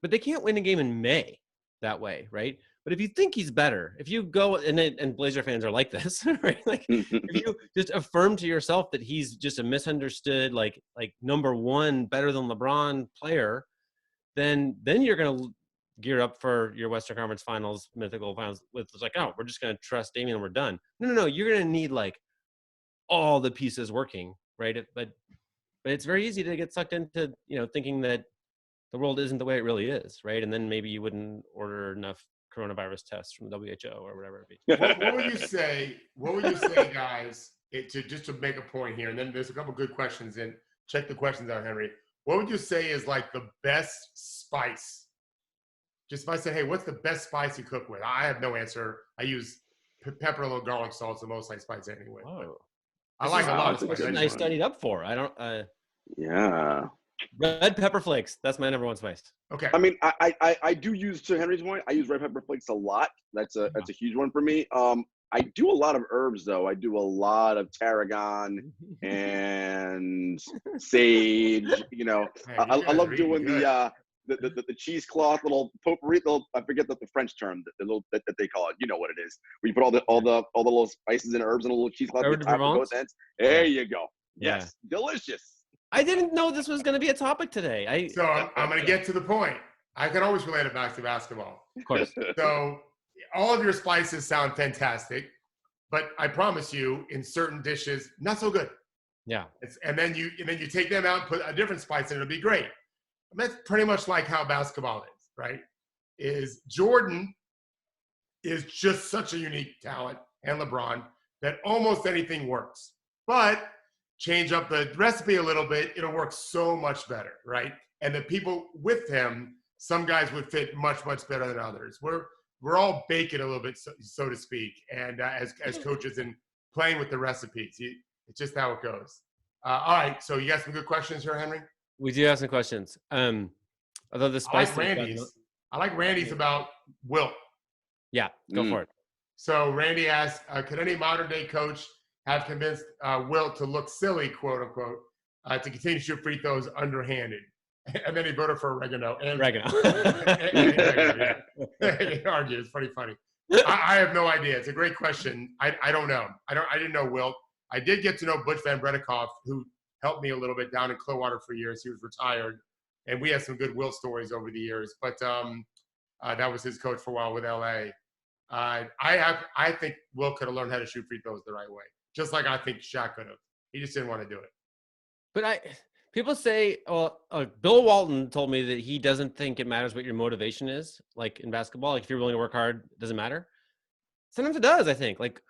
But they can't win a game in May that way, right? But if you think he's better, if you go and Blazer fans are like this, right? Like if you just affirm to yourself that he's just a misunderstood, like number one, better than LeBron player, then you're gonna gear up for your Western Conference Finals, mythical finals. With it's like, oh, we're just gonna trust Damian and we're done. No, you're gonna need like all the pieces working, right? But it's very easy to get sucked into thinking that the world isn't the way it really is, right? And then maybe you wouldn't order enough coronavirus tests from the WHO or whatever it be. What would you say? What would you say, guys? Just to make a point here, and then there's a couple good questions. And check the questions out, Henry. What would you say is like the best spice? Just if I say, hey, what's the best spice you cook with? I have no answer. I use pepper, a little garlic salt, the most like spice anyway. Whoa. I like a lot of This spice. is I studied up for. I don't. Yeah. Red pepper flakes. That's my number one spice. Okay. I mean, I do use, to Henry's point, I use red pepper flakes a lot. That's a huge one for me. I do a lot of herbs though. I do a lot of tarragon and sage. Man, I love doing good. the cheesecloth little potpourri. I forget the French term, the little that they call it. You know what it is. Where you put all the little spices and herbs in a little cheesecloth Herb at the de top of both Provence? ends. There you go. Yeah. Yes, delicious. I didn't know this was going to be a topic today. So I'm going to get to the point. I can always relate it back to basketball. Of course. So all of your spices sound fantastic, but I promise you, in certain dishes, not so good. Yeah. And then you take them out and put a different spice in, it'll be great. And that's pretty much like how basketball is, right? Is Jordan is just such a unique talent, and LeBron, that almost anything works. But change up the recipe a little bit, it'll work so much better, right? And the people with him, some guys would fit much, much better than others. We're all baking a little bit, so to speak, and as coaches and playing with the recipes. It's just how it goes. All right, so you got some good questions here, Henry? We do have some questions. Although the spice. I like Randy's about Wilt. Yeah, go for it. So Randy asked, could any modern day coach have convinced Wilt to look silly, quote unquote, to continue to shoot free throws underhanded? And then he voted for oregano. Oregano. He argued. It's pretty funny. I have no idea. It's a great question. I don't know. I didn't know Wilt. I did get to know Butch Van Bredikoff, who helped me a little bit down in Clearwater for years. He was retired, and we had some good Wilt stories over the years. But that was his coach for a while with LA. I think Wilt could have learned how to shoot free throws the right way, just like I think Shaq could have. He just didn't want to do it. But People say, well, Bill Walton told me that he doesn't think it matters what your motivation is, like in basketball. Like if you're willing to work hard, it doesn't matter. Sometimes it does, I think. Like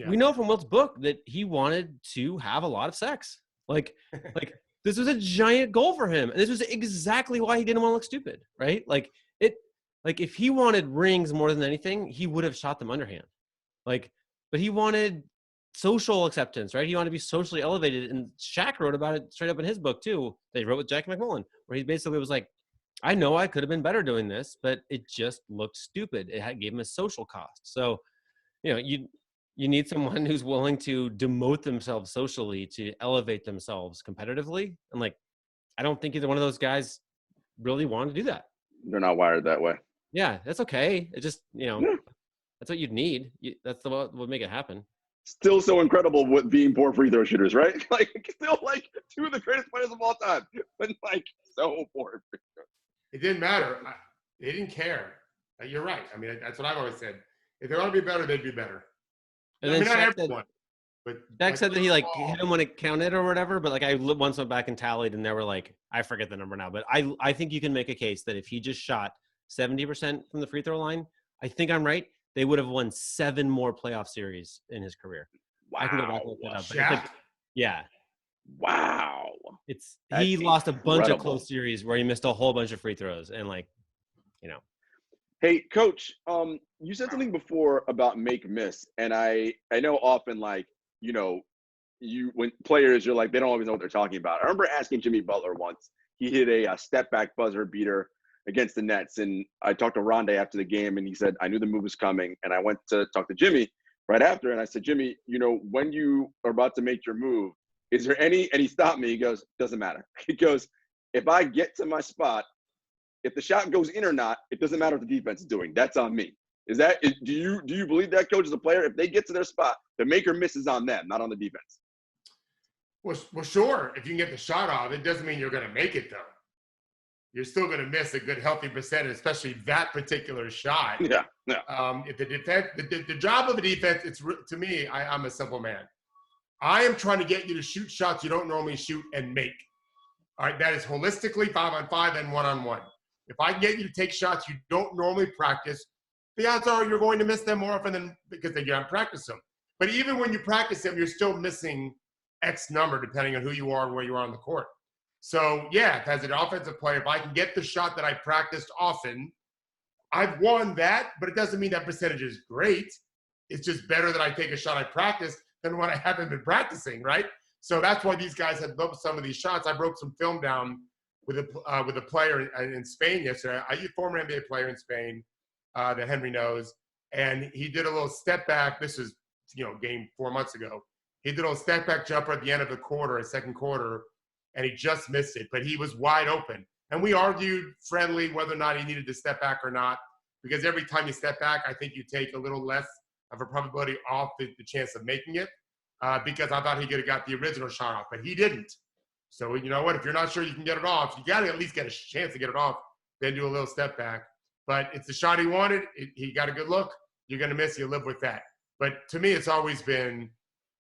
we know from Wilt's book that he wanted to have a lot of sex. Like this was a giant goal for him. And this was exactly why he didn't want to look stupid, right? Like if he wanted rings more than anything, he would have shot them underhand. But he wanted social acceptance, right? He wanted to be socially elevated. And Shaq wrote about it straight up in his book too. They wrote with Jack McMullen, where he basically was like, I know I could have been better doing this, but it just looked stupid. It gave him a social cost. So, you need someone who's willing to demote themselves socially to elevate themselves competitively. And I don't think either one of those guys really wanted to do that. They're not wired that way. Yeah, that's okay. It just, that's what you'd need. That's what would make it happen. Still so incredible with being poor free throw shooters, right? Still two of the greatest players of all time, but so poor free throws. It didn't matter. They didn't care. You're right. I mean, that's what I've always said. If they want to be better, they'd be better. And then not everyone. But Shaq said that he hit him when it counted or whatever, but I once went back and tallied, and they were I forget the number now, but I think you can make a case that if he just shot 70% from the free throw line, I think I'm right, they would have won 7 more playoff series in his career. Wow. I can go back and look that up. Shaq? Yeah. Wow. He lost a bunch incredible. of close series where he missed a whole bunch of free throws and Hey, Coach, you said something before about make miss, and I know often when players you're they don't always know what they're talking about. I remember asking Jimmy Butler once. He hit a step back buzzer beater against the Nets, and I talked to Rondé after the game, and he said I knew the move was coming, and I went to talk to Jimmy right after, and I said, Jimmy, when you are about to make your move, is there any? And he stopped me. He goes, doesn't matter. He goes, if I get to my spot, if the shot goes in or not, it doesn't matter what the defense is doing. That's on me. Do you believe that, Coach, as a player? If they get to their spot, the make or miss is on them, not on the defense. Well, sure. If you can get the shot off, it doesn't mean you're going to make it, though. You're still going to miss a good, healthy percentage, especially that particular shot. Yeah. If the defense, the job of a defense, to me, I'm a simple man. I am trying to get you to shoot shots you don't normally shoot and make. All right, that is holistically 5-on-5 and 1-on-1. If I can get you to take shots you don't normally practice, the odds are you're going to miss them more often than because you haven't practiced them. But even when you practice them, you're still missing X number depending on who you are and where you are on the court. So, yeah, as an offensive player, if I can get the shot that I practiced often, I've won that, but it doesn't mean that percentage is great. It's just better that I take a shot I practiced than when I haven't been practicing, right? So that's why these guys had loved some of these shots. I broke some film down with a player in Spain yesterday. A former NBA player in Spain that Henry knows, and he did a little step back. This is game 4 months ago. He did a little step back jumper at the end of the quarter, second quarter, and he just missed it. But he was wide open, and we argued friendly whether or not he needed to step back or not, because every time you step back, I think you take a little less of a probability off the chance of making it, because I thought he could have got the original shot off, but he didn't. So, you know what? If you're not sure you can get it off, you got to at least get a chance to get it off, then do a little step back. But it's the shot he wanted. He got a good look. You're going to miss. You live with that. But to me, it's always been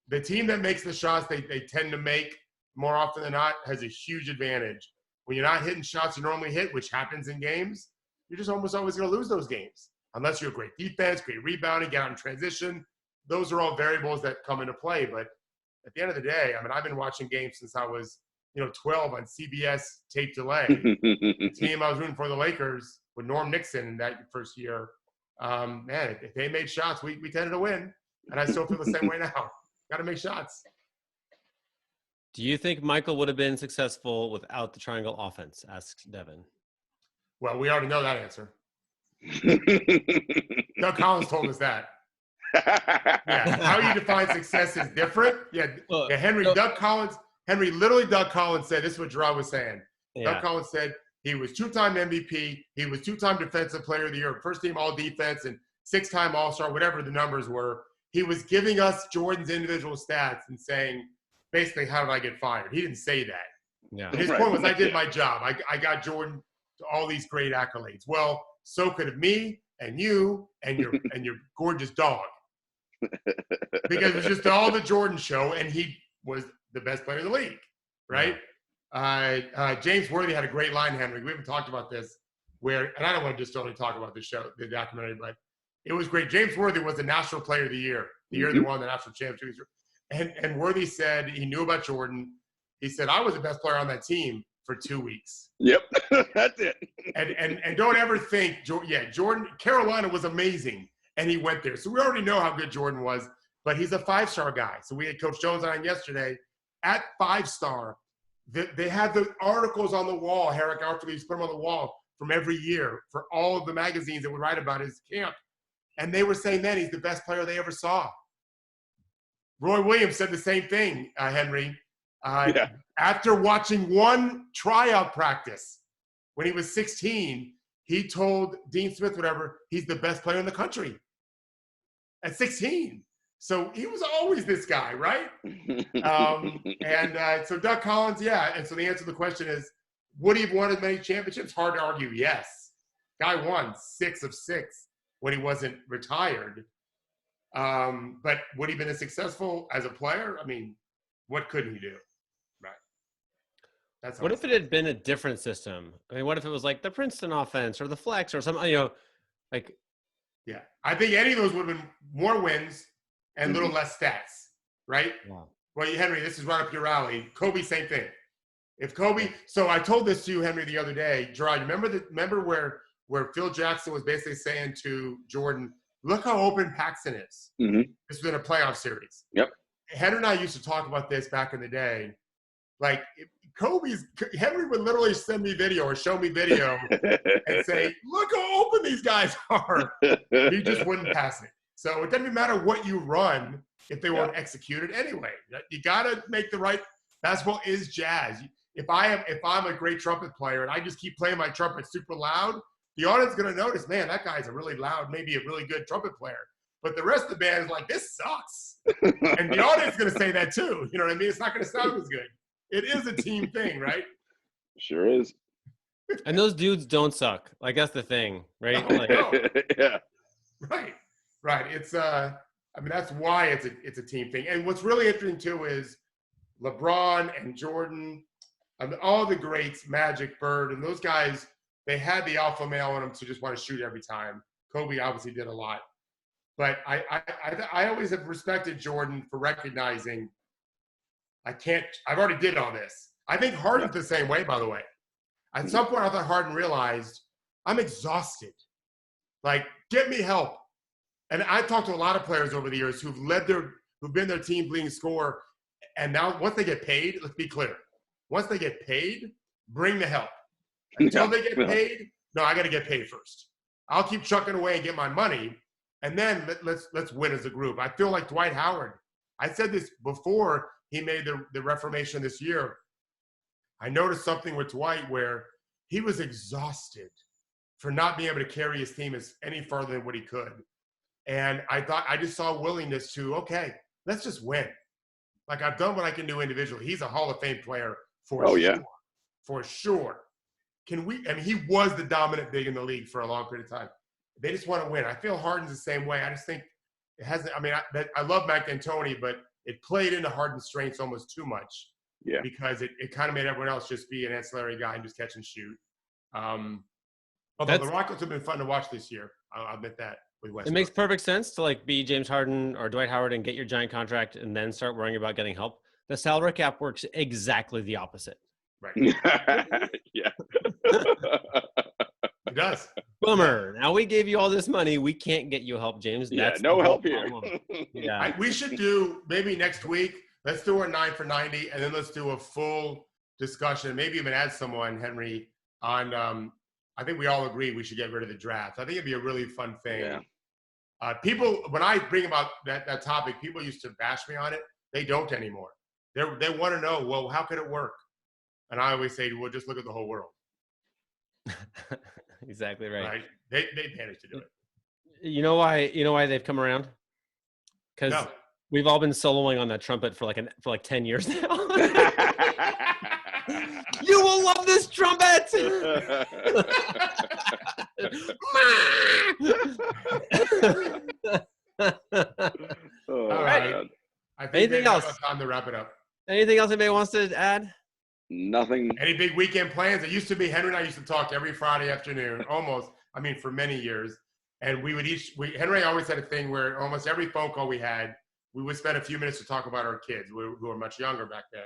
the team that makes the shots they tend to make more often than not has a huge advantage. When you're not hitting shots you normally hit, which happens in games, you're just almost always going to lose those games. Unless you're a great defense, great rebounding, get out in transition. Those are all variables that come into play. But at the end of the day, I mean, I've been watching games since I was 12 on CBS tape delay. The team I was rooting for, the Lakers, with Norm Nixon in that first year, man, if they made shots, we tended to win. And I still feel the same way now. Got to make shots. Do you think Michael would have been successful without the triangle offense? Asks Devin. Well, we already know that answer. Doug Collins told us that. Yeah, how you define success is different. Henry literally Doug Collins said, this is what Jarod was saying. Yeah. Doug Collins said he was 2-time MVP, he was 2-time Defensive Player of the Year, first team all defense, and 6-time All-Star, whatever the numbers were. He was giving us Jordan's individual stats and saying, basically, how did I get fired? He didn't say that. Yeah. His point was, I did my job. I got Jordan to all these great accolades. Well, so could have me and you and your gorgeous dog. Because it was just all the Jordan show, and he was the best player in the league, right? James Worthy had a great line, Henry. We haven't talked about this, and I don't want to just only talk about the show, the documentary, but it was great. James Worthy was the National Player of the Year, the year they won the national championship. And Worthy said he knew about Jordan. He said, I was the best player on that team for 2 weeks. Yep, that's it. And don't ever think, Jordan, Carolina was amazing, and he went there. So we already know how good Jordan was, but he's a 5-star guy. So we had Coach Jones on yesterday. At 5-star, they had the articles on the wall, Herrick Arthurleaf put them on the wall from every year for all of the magazines that would write about his camp. And they were saying then he's the best player they ever saw. Roy Williams said the same thing, Henry. After watching one tryout practice when he was 16, he told Dean Smith, he's the best player in the country at 16. So he was always this guy, right? So Doug Collins, and so the answer to the question is, would he have won as many championships? Hard to argue, yes. Guy won 6 of 6 when he wasn't retired. But would he have been as successful as a player? I mean, what couldn't he do? Right. What if it had been a different system? I mean, what if it was like the Princeton offense or the flex or something, Yeah. I think any of those would have been more wins and a little less stats, right? Wow. Well, Henry, this is right up your alley. Kobe, same thing. If Kobe, so I told this to you, Henry, the other day. Jarod, remember where Phil Jackson was basically saying to Jordan, look how open Paxson is. Mm-hmm. This was in a playoff series. Yep. Henry and I used to talk about this back in the day. Like, Henry would literally send me video or show me video and say, look how open these guys are. He just wouldn't pass it. So it doesn't matter what you run if they won't execute it anyway. You got to make the right – basketball is jazz. If I'm a great trumpet player and I just keep playing my trumpet super loud, the audience is going to notice, man, that guy's a really loud, maybe a really good trumpet player. But the rest of the band is like, this sucks. And the audience is going to say that too. You know what I mean? It's not going to sound as good. It is a team thing, right? Sure is. And those dudes don't suck. Like, that's the thing, right? No. Yeah. Right. It's that's why it's a team thing. And what's really interesting too is LeBron and Jordan, all the greats, Magic, Bird, and those guys, they had the alpha male in them to just want to shoot every time. Kobe obviously did a lot. But I always have respected Jordan for recognizing I've already did all this. I think Harden's the same way, by the way. At some point I thought Harden realized I'm exhausted. Like, get me help. And I've talked to a lot of players over the years who've been their team's leading scorer. And now once they get paid, let's be clear. Once they get paid, bring the help. Until they get paid, no, I got to get paid first. I'll keep chucking away and get my money. And then let's win as a group. I feel like Dwight Howard. I said this before he made the reformation this year. I noticed something with Dwight where he was exhausted for not being able to carry his team any further than what he could. And I just saw a willingness to, okay, let's just win. Like, I've done what I can do individually. He's a Hall of Fame player for sure. Yeah. For sure. He was the dominant big in the league for a long period of time. They just want to win. I feel Harden's the same way. I just think it hasn't. I mean, I love Mike D'Antoni, but it played into Harden's strengths almost too much. Yeah. Because it kind of made everyone else just be an ancillary guy and just catch and shoot. Although the Rockets have been fun to watch this year. I'll admit that. With Westbrook. It makes perfect sense to be James Harden or Dwight Howard and get your giant contract and then start worrying about getting help. The salary cap works exactly the opposite. Right. Yeah. It does. Bummer. Now we gave you all this money. We can't get you help, James. That's no help here. Yeah. We should do maybe next week. Let's do our 9 for 90, and then let's do a full discussion. Maybe even add someone, Henry, on. I think we all agree we should get rid of the draft. I think it'd be a really fun thing. Yeah. People, when I bring about that topic, people used to bash me on it. They don't anymore. They want to know, well, how could it work? And I always say, well, just look at the whole world. Exactly right. They managed to do it. You know why they've come around? Because we've all been soloing on that trumpet for like 10 years now. You will love this trumpet. All right. I think anything else? Time to wrap it up. Anything else anybody wants to add? Nothing. Any big weekend plans? It used to be Henry and I used to talk every Friday afternoon, almost. I mean, for many years. And we would Henry always had a thing where almost every phone call we had, we would spend a few minutes to talk about our kids who were much younger back then.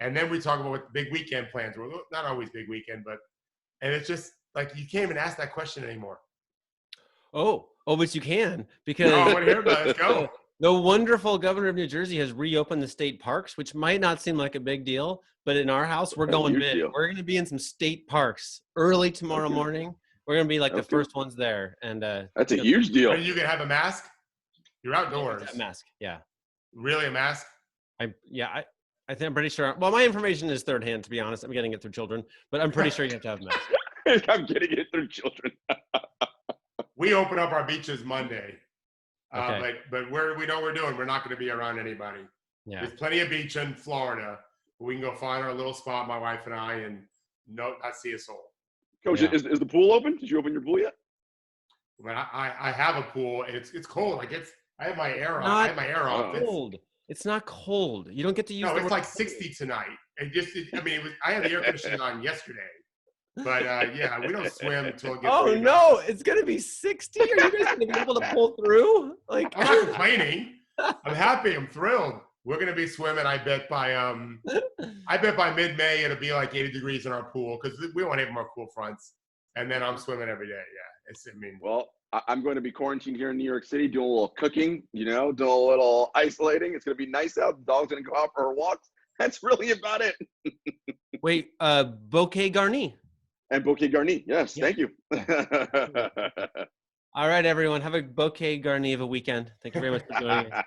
And then we talk about what the big weekend plans were. Not always big weekend, and it's just like you can't even ask that question anymore. Oh, but you can, because I want to hear about it. Let's go. The wonderful governor of New Jersey has reopened the state parks, which might not seem like a big deal, but in our house, we're going big. Deal. We're going to be in some state parks early tomorrow morning. We're going to be like the first ones there. And that's a huge deal. Are you going to have a mask? You're outdoors. A mask, yeah. Really, a mask? I think I'm pretty sure. Well, my information is third hand, to be honest. I'm getting it through children, but I'm pretty sure you have to have a mask. I'm getting it through children. We open up our beaches Monday. Okay. But we know what we're doing. We're not going to be around anybody. Yeah. There's plenty of beach in Florida. We can go find our little spot, my wife and I, and not see a soul. Coach, Yeah. is the pool open? Did you open your pool yet? But I have a pool. It's cold. I have my air on. Not I have my air off. cold. It's not cold. You don't get to use. No, it's like 60 tonight. I had the air conditioning on yesterday. But yeah, we don't swim until it gets. Oh no, it's gonna be 60. Are you guys gonna be able to pull through? Like, I'm not complaining. I'm happy. I'm thrilled. We're gonna be swimming. I bet by mid-May it'll be like 80 degrees in our pool because we don't have more cool fronts. And then I'm swimming every day. Yeah, Well, I'm going to be quarantined here in New York City, doing a little cooking. Doing a little isolating. It's gonna be nice out. The dog's gonna go out for her walks. That's really about it. wait, bouquet garni. And bouquet garni. Yes, Yeah. thank you. All right, everyone. Have a bouquet garni of a weekend. Thank you very much for joining us.